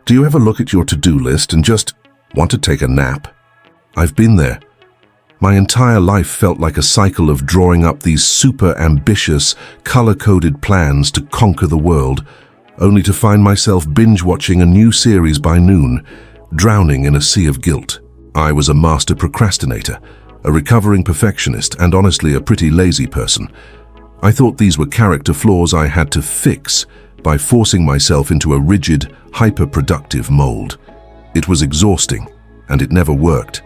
Do you ever look at your to-do list and just want to take a nap? I've been there. My entire life felt like a cycle of drawing up these super ambitious, color-coded plans to conquer the world, only to find myself binge-watching a new series by noon, drowning in a sea of guilt. I was a master procrastinator, a recovering perfectionist, and honestly a pretty lazy person. I thought these were character flaws I had to fix by forcing myself into a rigid, hyper-productive mold. It was exhausting, and it never worked.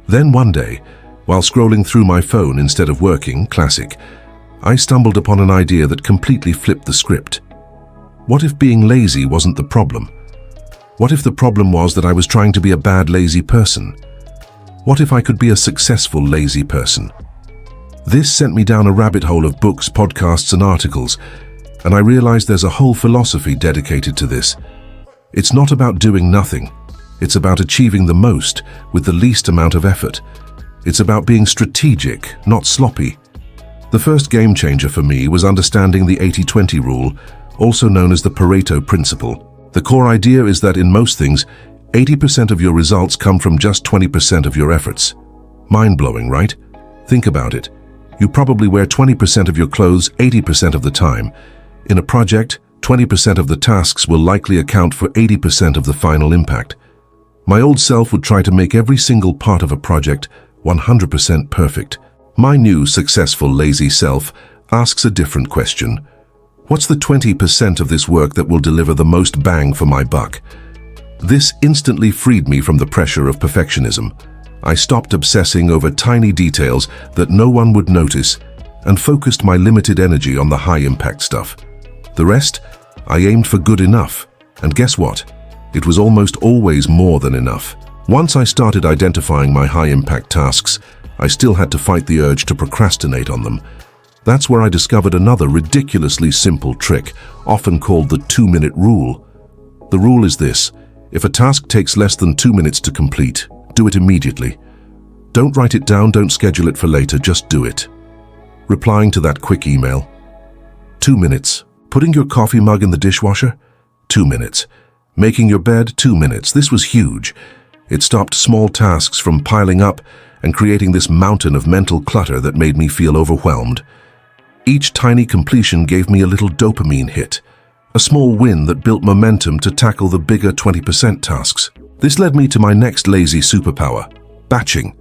Then one day, while scrolling through my phone instead of working, classic, I stumbled upon an idea that completely flipped the script. What if being lazy wasn't the problem? What if the problem was that I was trying to be a bad lazy person? What if I could be a successful lazy person? This sent me down a rabbit hole of books, podcasts, and articles, and I realized there's a whole philosophy dedicated to this. It's not about doing nothing. It's about achieving the most with the least amount of effort. It's about being strategic, not sloppy. The first game changer for me was understanding the 80-20 rule, also known as the Pareto principle. The core idea is that in most things, 80% of your results come from just 20% of your efforts. Mind-blowing, right? Think about it. You probably wear 20% of your clothes 80% of the time. In a project, 20% of the tasks will likely account for 80% of the final impact. My old self would try to make every single part of a project 100% perfect. My new successful lazy self asks a different question. What's the 20% of this work that will deliver the most bang for my buck? This instantly freed me from the pressure of perfectionism. I stopped obsessing over tiny details that no one would notice and focused my limited energy on the high-impact stuff. The rest, I aimed for good enough. And guess what? It was almost always more than enough. Once I started identifying my high-impact tasks, I still had to fight the urge to procrastinate on them. That's where I discovered another ridiculously simple trick, often called the 2-minute rule. The rule is this: if a task takes less than 2 minutes to complete, do it immediately. Don't write it down, don't schedule it for later, just do it. Replying to that quick email? 2 minutes. Putting your coffee mug in the dishwasher? 2 minutes. Making your bed? 2 minutes. This was huge. It stopped small tasks from piling up and creating this mountain of mental clutter that made me feel overwhelmed. Each tiny completion gave me a little dopamine hit, a small win that built momentum to tackle the bigger 20% tasks. This led me to my next lazy superpower: batching.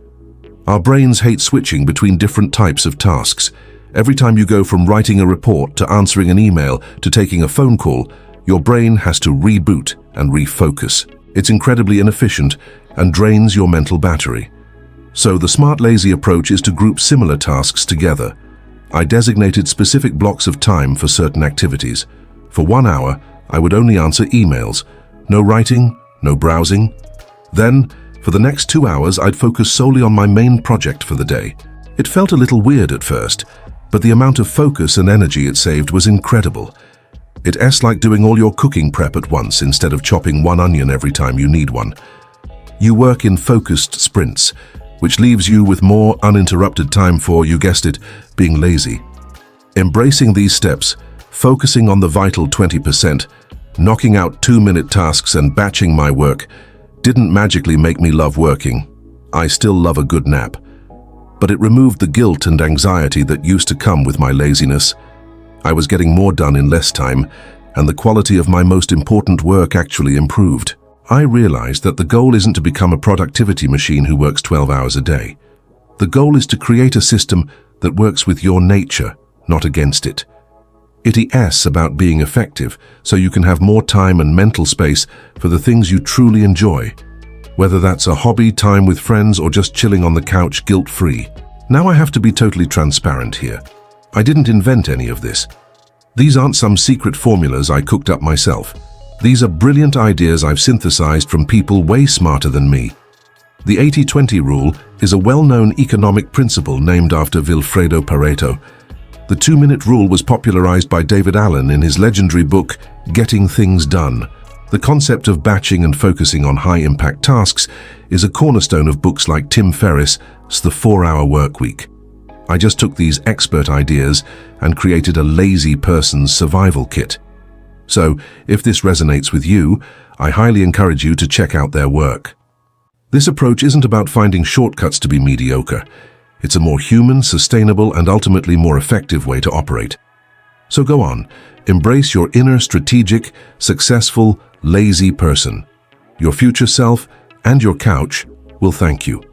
Our brains hate switching between different types of tasks. Every time you go from writing a report to answering an email to taking a phone call, your brain has to reboot and refocus. It's incredibly inefficient and drains your mental battery. So the smart lazy approach is to group similar tasks together. I designated specific blocks of time for certain activities. For 1 hour, I would only answer emails. No writing, no browsing. Then, for the next 2 hours, I'd focus solely on my main project for the day. It felt a little weird at first, but the amount of focus and energy it saved was incredible. It's like doing all your cooking prep at once instead of chopping one onion every time you need one. You work in focused sprints, which leaves you with more uninterrupted time for, you guessed it, being lazy. Embracing these steps, focusing on the vital 20%, knocking out 2-minute tasks and batching my work, didn't magically make me love working. I still love a good nap. But it removed the guilt and anxiety that used to come with my laziness. I was getting more done in less time, and the quality of my most important work actually improved. I realized that the goal isn't to become a productivity machine who works 12 hours a day. The goal is to create a system that works with your nature, not against it. It's about being effective, so you can have more time and mental space for the things you truly enjoy, whether that's a hobby, time with friends, or just chilling on the couch guilt-free. Now I have to be totally transparent here. I didn't invent any of this. These aren't some secret formulas I cooked up myself. These are brilliant ideas I've synthesized from people way smarter than me. The 80-20 rule is a well-known economic principle named after Vilfredo Pareto. The 2-minute rule was popularized by David Allen in his legendary book, Getting Things Done. The concept of batching and focusing on high-impact tasks is a cornerstone of books like Tim Ferriss's The 4-Hour Workweek. I just took these expert ideas and created a lazy person's survival kit. So, if this resonates with you, I highly encourage you to check out their work. This approach isn't about finding shortcuts to be mediocre. It's a more human, sustainable, and ultimately more effective way to operate. So go on, embrace your inner strategic, successful, lazy person. Your future self and your couch will thank you.